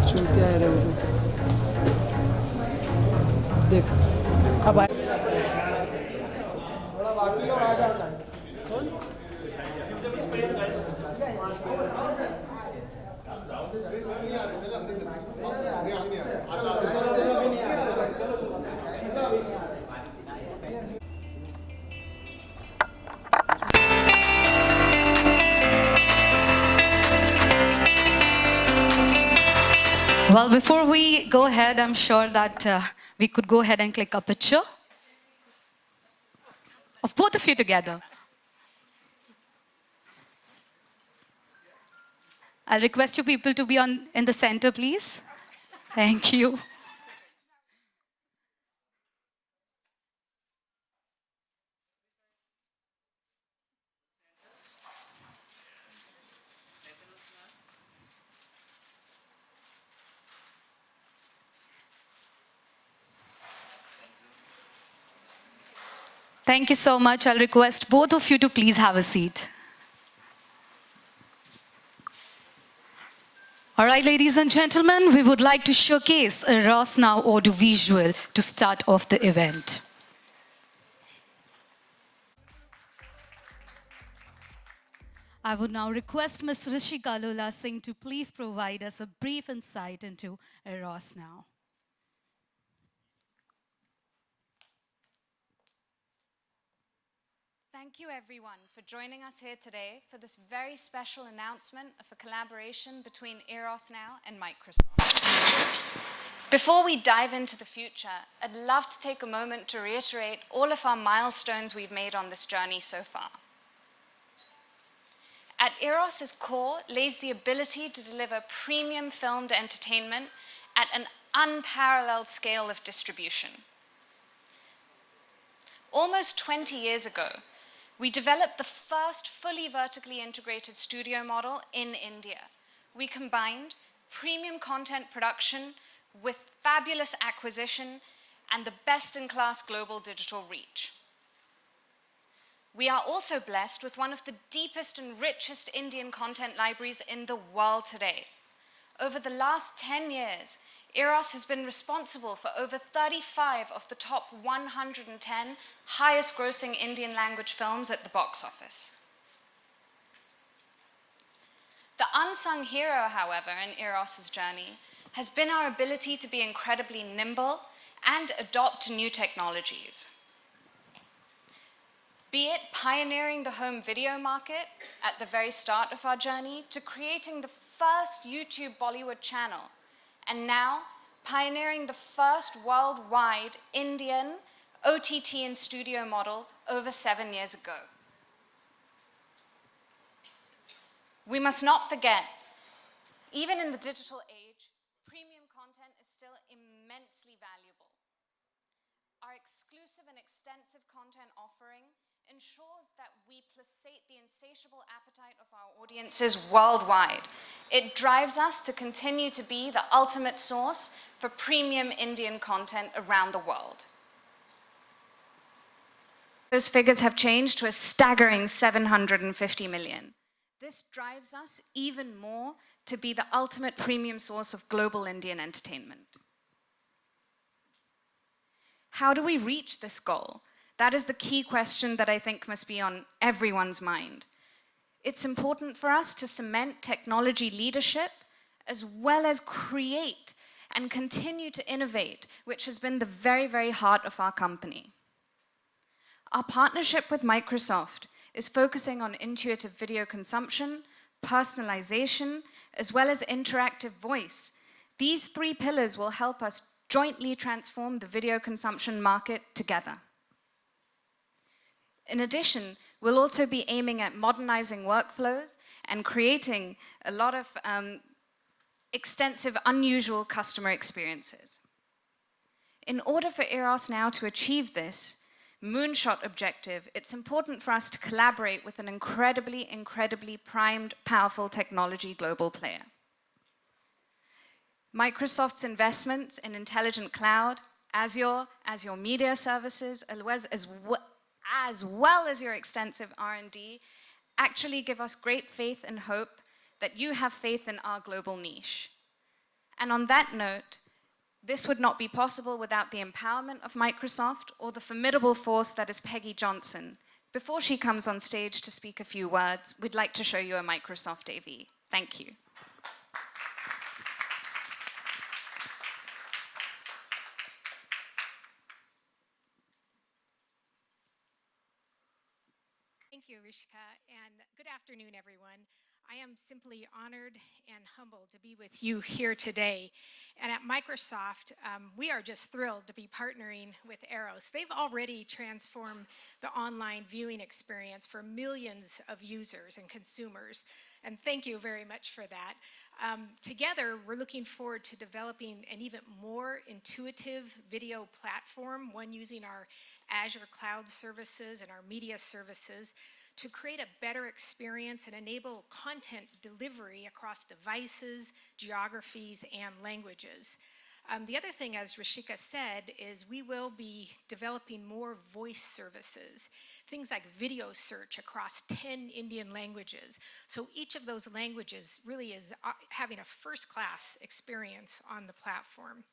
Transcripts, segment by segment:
चलते आए रहे देख अब आए Well, before we go ahead, I'm sure that we could go ahead and click a picture of both of you together. I'll request you people to be in the center, please. Thank you. Thank you so much. I'll request both of you to please have a seat. All right, ladies and gentlemen, we would like to showcase Eros Now audiovisual to start off the event. I would now request Ms. Rishika Lulla Singh to please provide us a brief insight into Eros Now. Thank you everyone for joining us here today for this very special announcement of a collaboration between Eros Now and Microsoft. Before we dive into the future, I'd love to take a moment to reiterate all of our milestones we've made on this journey so far. At Eros' core lays the ability to deliver premium filmed entertainment at an unparalleled scale of distribution. Almost 20 years ago, we developed the first fully vertically integrated studio model in India. We combined premium content production with fabulous acquisition and the best-in-class global digital reach. We are also blessed with one of the deepest and richest Indian content libraries in the world today. Over the last 10 years, Eros has been responsible for over 35 of the top 110 highest grossing Indian language films at the box office. The unsung hero, however, in Eros' journey has been our ability to be incredibly nimble and adopt to new technologies. Be it pioneering the home video market at the very start of our journey, to creating the first YouTube Bollywood channel, and now pioneering the first worldwide Indian OTT and studio model over 7 years ago. We must not forget, even in the digital age, premium content is still immensely valuable. Our exclusive and extensive content offering ensures that we placate the insatiable appetite of our audiences worldwide. It drives us to continue to be the ultimate source for premium Indian content around the world. Those figures have changed to a staggering 750 million. This drives us even more to be the ultimate premium source of global Indian entertainment. How do we reach this goal? That is the key question that I think must be on everyone's mind. It's important for us to cement technology leadership as well as create and continue to innovate, which has been the very, very heart of our company. Our partnership with Microsoft is focusing on intuitive video consumption, personalization, as well as interactive voice. These three pillars will help us jointly transform the video consumption market together. In addition, we'll also be aiming at modernizing workflows and creating a lot of extensive, unusual customer experiences. In order for Eros Now to achieve this moonshot objective, it's important for us to collaborate with an incredibly primed, powerful technology global player. Microsoft's investments in intelligent cloud, Azure Media Services, as well as your extensive R&D actually give us great faith and hope that you have faith in our global niche. And on that note, this would not be possible without the empowerment of Microsoft or the formidable force that is Peggy Johnson. Before she comes on stage to speak a few words, we'd like to show you a Microsoft AV. Thank you. Thank you, Rishika, and good afternoon, everyone. I am simply honored and humbled to be with you here today. And at Microsoft, we are just thrilled to be partnering with Eros. They've already transformed the online viewing experience for millions of users and consumers, and thank you very much for that. Together, we're looking forward to developing an even more intuitive video platform, one using our Azure cloud services and our media services to create a better experience and enable content delivery across devices, geographies, and languages. The other thing, as Rishika said, is we will be developing more voice services, things like video search across 10 Indian languages. So each of those languages really is having a first-class experience on the platform.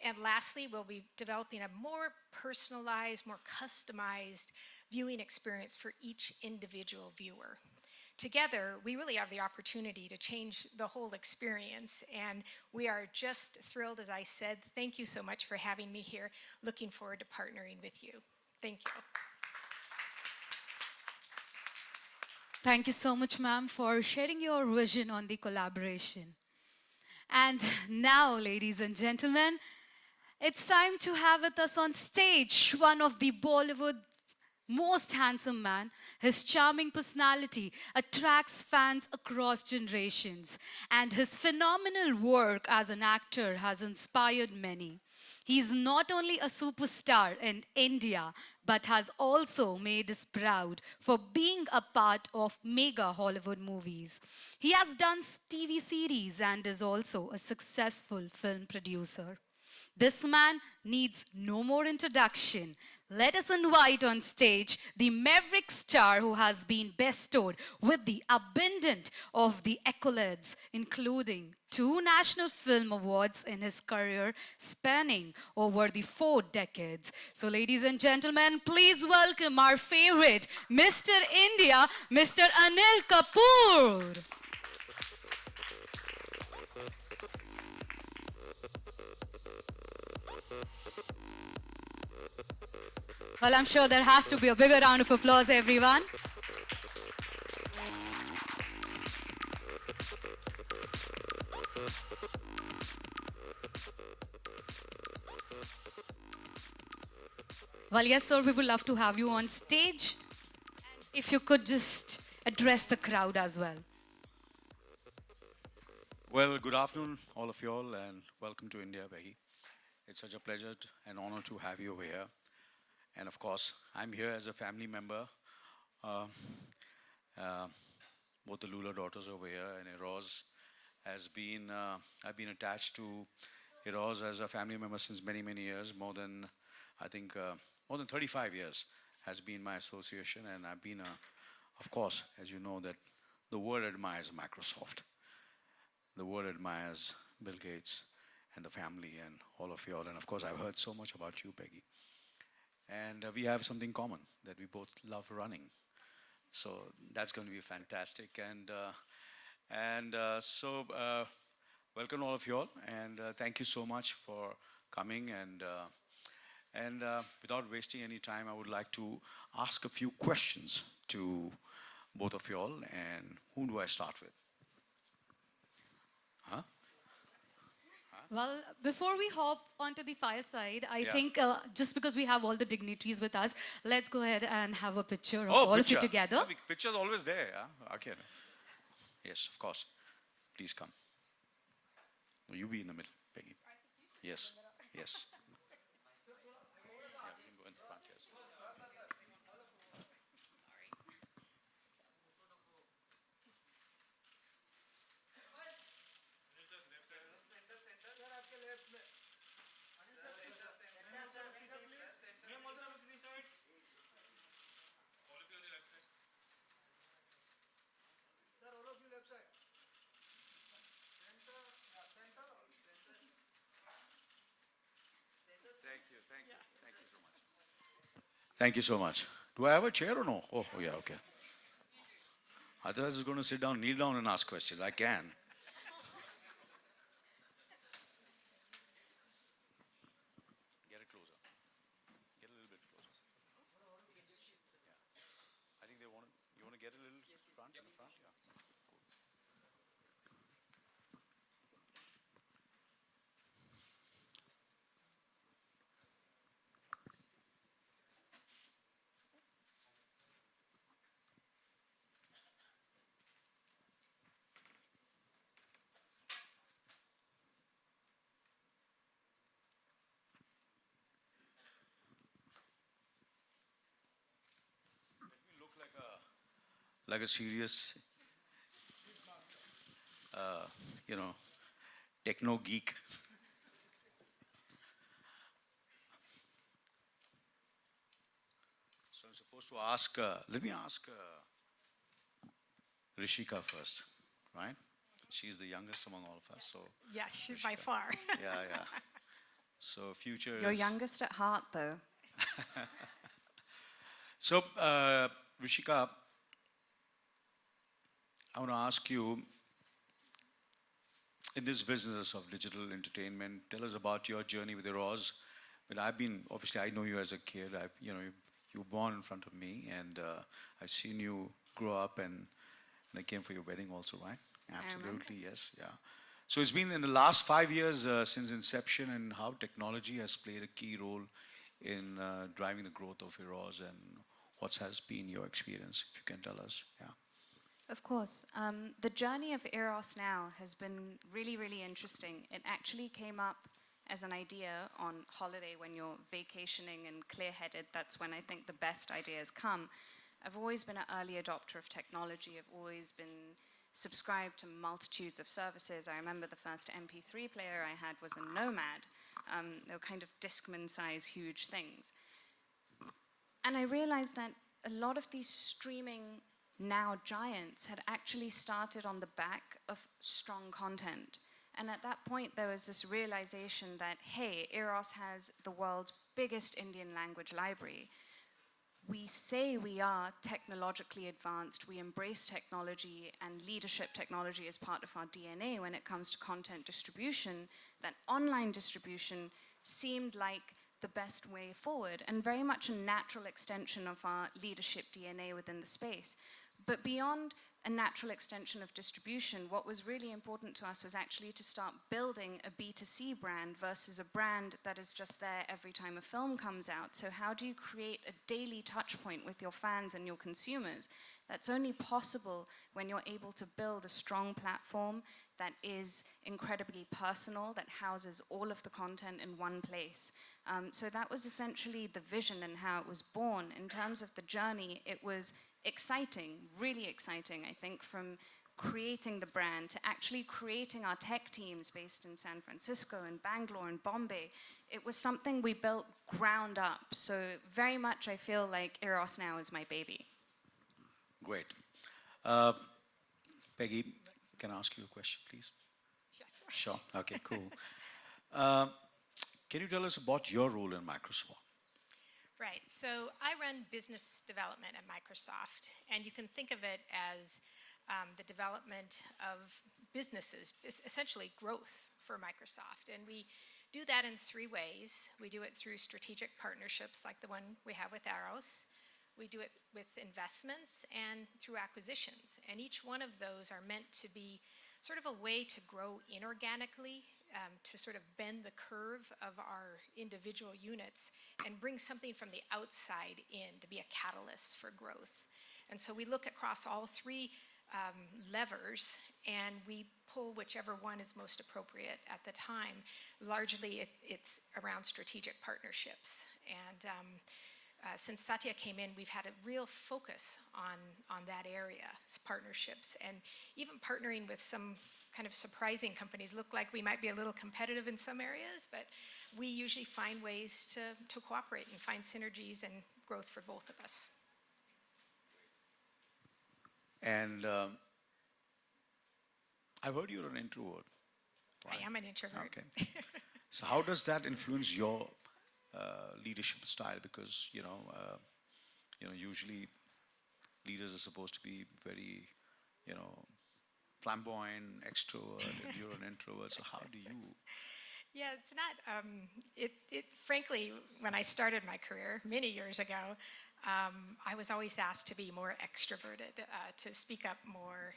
And lastly, we'll be developing a more personalized, more customized viewing experience for each individual viewer. Together, we really have the opportunity to change the whole experience, and we are just thrilled, as I said. Thank you so much for having me here. Looking forward to partnering with you. Thank you. Thank you so much, ma'am, for sharing your vision on the collaboration. And now, ladies and gentlemen, it's time to have with us on stage one of the Bollywood's most handsome man. His charming personality attracts fans across generations, and his phenomenal work as an actor has inspired many. He's not only a superstar in India, but has also made us proud for being a part of mega Hollywood movies. He has done TV series and is also a successful film producer. This man needs no more introduction. Let us invite on stage the maverick star who has been bestowed with the abundant of the accolades, including 2 National Film Awards in his career spanning over the 4 decades. So ladies and gentlemen, please welcome our favorite Mr. India, Mr. Anil Kapoor. Well, I'm sure there has to be a bigger round of applause, everyone. Well, yes, sir, we would love to have you on stage. If you could just address the crowd as well. Well, good afternoon, all of you all, and welcome to India, Becky. It's such a pleasure and honor to have you over here. And of course, I'm here as a family member. Both the Lulla daughters over here and Eros has been, I've been attached to Eros as a family member since many, many years. More than, I think, more than 35 years has been my association. And I've been, of course, as you know, that the world admires Microsoft. The world admires Bill Gates and the family and all of you all. And of course, I've heard so much about you, Peggy. And we have something common, that we both love running. So that's going to be fantastic. So welcome all of you all. And thank you so much for coming. And without wasting any time, I would like to ask a few questions to both of you all. And who do I start with? Huh? Well, before we hop onto the fireside, I Yeah. think just because we have all the dignitaries with us, let's go ahead and have a picture of Oh, all picture. of you together. Yeah, picture's always there. Yeah? Okay. Yes, of course. Please come. No, you be in the middle, Peggy. Yes. Yes. Yeah, we can go in the front, yes. Thank you so much. Do I have a chair or no? Oh, yeah, okay. Otherwise, it's going to sit down, kneel down, and ask questions. I can. Get it closer. Get a little bit closer. Yeah. I think they want to. You want to get a little front in the front? Yeah. Cool. You look like a serious, you know, techno geek. So I'm supposed to ask. Let me ask Rishika first, right? She's the youngest among all of us. So Yes, by Rishika. far. Yeah, yeah. So future You're is. youngest at heart, though. So Rishika, I want to ask you, in this business of digital entertainment, tell us about your journey with Eros. But I've been, obviously, I know you as a kid. You were born in front of me, and I've seen you grow up, and I came for your wedding also, right? Absolutely, yes, yeah. So it's been in the last 5 years since inception, and how technology has played a key role in driving the growth of Eros, and what has been your experience, if you can tell us, yeah. Of course. The journey of Eros now has been really, really interesting. It actually came up as an idea on holiday when you're vacationing and clear-headed. That's when I think the best ideas come. I've always been an early adopter of technology. I've always been subscribed to multitudes of services. I remember the first MP3 player I had was a Nomad. They were kind of Discman-size, huge things. And I realized that a lot of these streaming now giants had actually started on the back of strong content. And at that point, there was this realization that, hey, Eros has the world's biggest Indian language library. We say we are technologically advanced, we embrace technology and leadership technology as part of our DNA when it comes to content distribution, that online distribution seemed like the best way forward and very much a natural extension of our leadership DNA within the space. But beyond a natural extension of distribution, what was really important to us was actually to start building a B2C brand versus a brand that is just there every time a film comes out. So how do you create a daily touch point with your fans and your consumers? That's only possible when you're able to build a strong platform that is incredibly personal, that houses all of the content in one place. So that was essentially the vision and how it was born. In terms of the journey, it was exciting, really exciting, I think, from creating the brand to actually creating our tech teams based in San Francisco and Bangalore and Bombay. It was something we built ground up. So very much I feel like Eros now is my baby. Great. Peggy, can I ask you a question, please? Yes. Sure. Okay, cool. Can you tell us about your role in Microsoft? Right, so I run business development at Microsoft, and you can think of it as the development of businesses, essentially growth for Microsoft. And we do that in three ways. We do it through strategic partnerships like the one we have with Eros. We do it with investments and through acquisitions. And each one of those are meant to be sort of a way to grow inorganically, to sort of bend the curve of our individual units and bring something from the outside in to be a catalyst for growth. And so we look across all three levers and we pull whichever one is most appropriate at the time. Largely it's around strategic partnerships. And since Satya came in, we've had a real focus on that area, partnerships, and even partnering with some kind of surprising companies. Look like we might be a little competitive in some areas, but we usually find ways to cooperate and find synergies and growth for both of us. And I've heard you're an introvert. I am an introvert. Okay. So how does that influence your leadership style, because usually leaders are supposed to be very, you know, flamboyant, extrovert, and you're an introvert. So how do you? Yeah, it's not. Frankly, when I started my career many years ago, I was always asked to be more extroverted, to speak up more,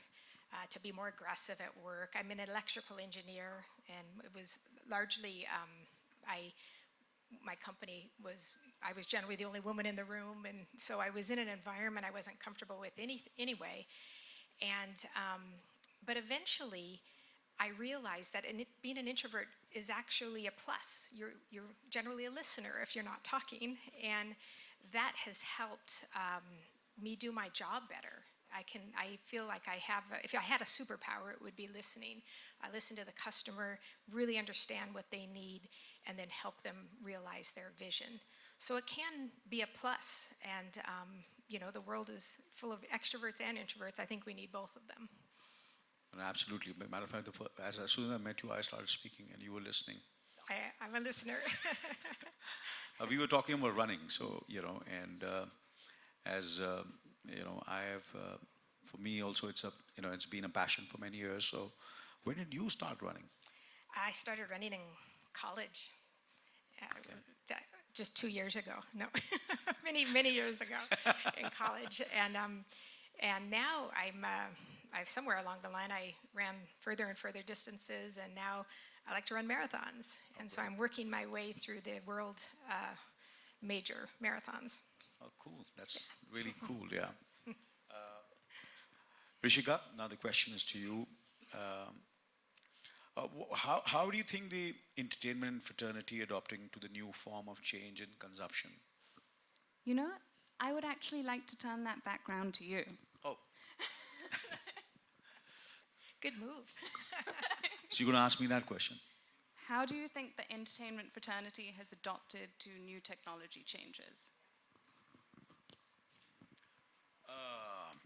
to be more aggressive at work. I'm an electrical engineer, and it was largely I. My company was. I was generally the only woman in the room, and so I was in an environment I wasn't comfortable with anyway. And but eventually, I realized that being an introvert is actually a plus. You're generally a listener if you're not talking, and that has helped me do my job better. I feel like if I had a superpower, it would be listening. I listen to the customer, really understand what they need, and then help them realize their vision. So it can be a plus, and the world is full of extroverts and introverts. I think we need both of them. And absolutely. Matter of fact, as soon as I met you, I started speaking, and you were listening. I'm a listener. We were talking about running, so and as I have, for me also, it's been a passion for many years. So, when did you start running? I started running in college, just 2 years ago. No, many years ago in college, and now I've somewhere along the line I ran further and further distances, and now I like to run marathons, and so I'm working my way through the world major marathons. Oh, cool! That's really cool. Yeah. Rishika, now the question is to you. How do you think the entertainment fraternity adopting to the new form of change in consumption? You know, I would actually like to turn that back round to you. Oh. Good move. So you're going to ask me that question? How do you think the entertainment fraternity has adopted to new technology changes?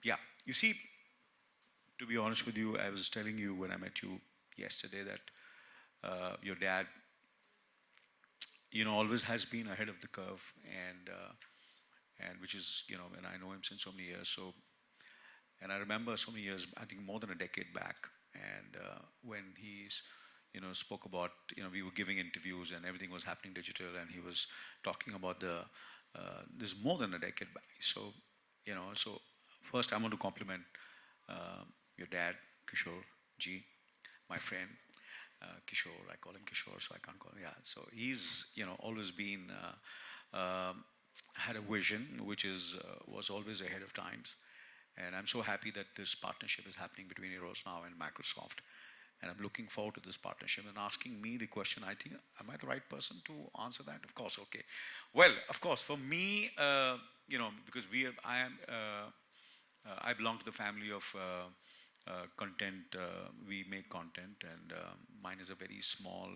Yeah. You see, to be honest with you, I was telling you when I met you yesterday that your dad, always has been ahead of the curve, and which is, and I know him since so many years. So, and I remember so many years, I think more than a decade back, and when he's, spoke about, we were giving interviews and everything was happening digital, and he was talking about this is more than a decade back. So, so first I want to compliment your dad, Kishore Ji, my friend. Kishore, I call him Kishore, so I can't call him, yeah. So he's, always been, had a vision which was always ahead of times. And I'm so happy that this partnership is happening between Eros now and Microsoft. And I'm looking forward to this partnership and asking me the question. I think, am I the right person to answer that? Of course, okay. Well, of course, for me, because I belong to the family of content. We make content, and mine is a very small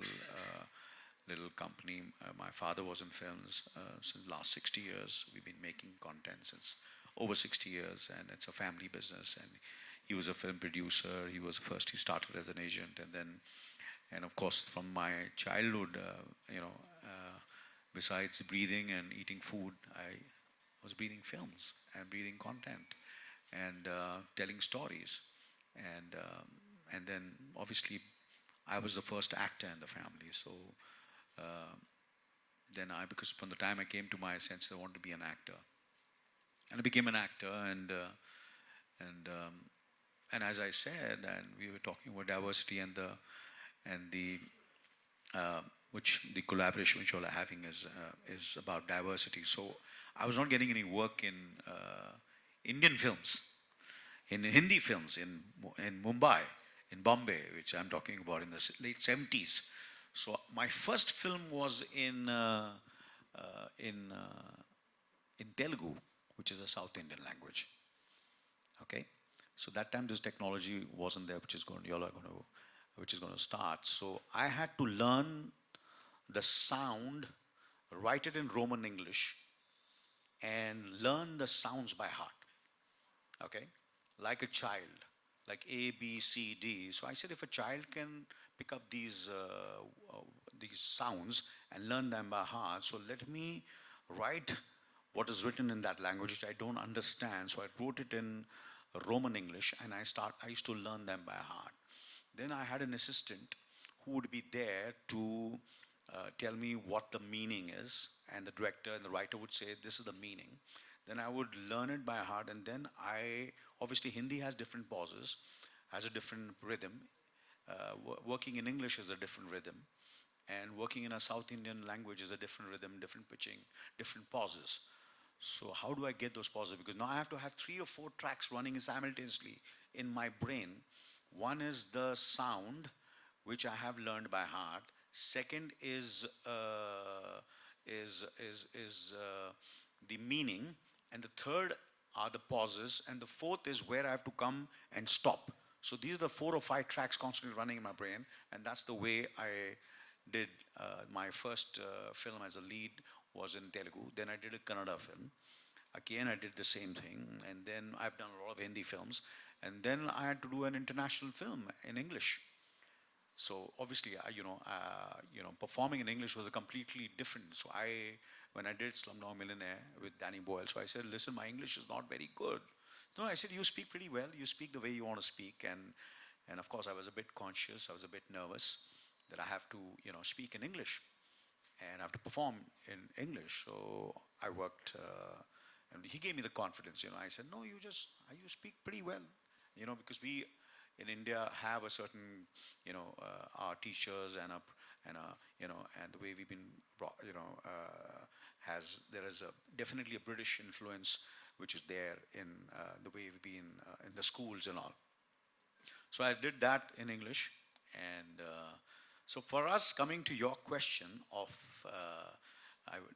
little company. My father was in films since the last 60 years. We've been making content since over 60 years, and it's a family business. And he was a film producer. He started as an agent, and of course, from my childhood, besides breathing and eating food, I was breathing films and breathing content and telling stories. And then obviously I was the first actor in the family. So because from the time I came to my senses, I wanted to be an actor, and I became an actor. And as I said, and we were talking about diversity and the collaboration which you all are having is about diversity. So I was not getting any work in Indian films, in Hindi films, in Mumbai, in Bombay, which I'm talking about in the late 70s. So my first film was in Telugu, which is a South Indian language. Okay, so that time this technology wasn't there, which is going to start. So I had to learn the sound, write it in Roman English, and learn the sounds by heart. Okay, like a child, like A, B, C, D. So I said, if a child can pick up these these sounds and learn them by heart. So let me write what is written in that language, which I don't understand. So I wrote it in Roman English, and I used to learn them by heart. Then I had an assistant who would be there to tell me what the meaning is, and the director and the writer would say, this is the meaning. Then I would learn it by heart, and then obviously Hindi has different pauses, has a different rhythm. Working in English is a different rhythm, and working in a South Indian language is a different rhythm, different pitching, different pauses. So how do I get those pauses? Because now I have to have 3 or 4 tracks running simultaneously in my brain. One is the sound, which I have learned by heart. Second is the meaning, and the third are the pauses, and the fourth is where I have to come and stop. So these are the 4 or 5 tracks constantly running in my brain, and that's the way I did my first film as a lead was in Telugu. Then I did a Kannada film. Again, I did the same thing, and then I've done a lot of Hindi films, and then I had to do an international film in English. So obviously, performing in English was a completely different. So when I did Slumdog Millionaire with Danny Boyle, so I said, listen, my English is not very good. No, I said, you speak pretty well. You speak the way you want to speak, and of course, I was a bit conscious. I was a bit nervous that I have to, speak in English, and I have to perform in English. So I worked, and he gave me the confidence. I said, no, you speak pretty well, because we in India have a certain, our teachers and and the way we've been brought, there is definitely a British influence which is there in the way we've been in the schools and all. So I did that in English, and so for us, coming to your question of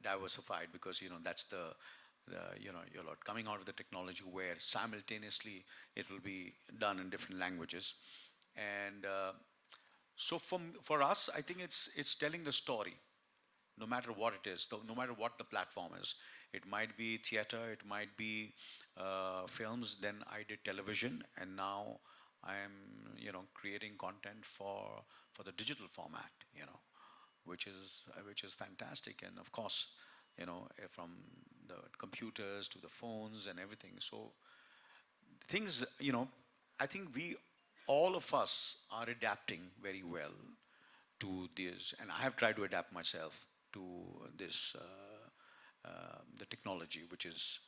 diversified, because that's you're coming out of the technology where simultaneously it will be done in different languages, and so for us, I think it's telling the story, no matter what it is, no matter what the platform is. It might be theater, it might be films. Then I did television, and now I am creating content for the digital format, which is fantastic, and of course, from the computers to the phones and everything. So things, I think all of us are adapting very well to this, and I have tried to adapt myself to this, the technology, which is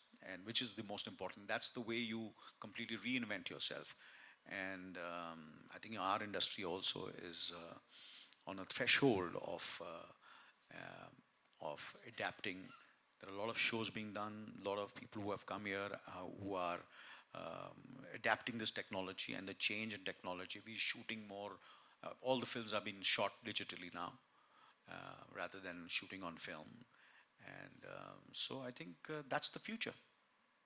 the most important. That's the way you completely reinvent yourself, and I think our industry also is on a threshold of adapting. There are a lot of shows being done, a lot of people who have come here who are adapting this technology and the change in technology. We're shooting more, all the films are being shot digitally now rather than shooting on film. And so I think that's the future.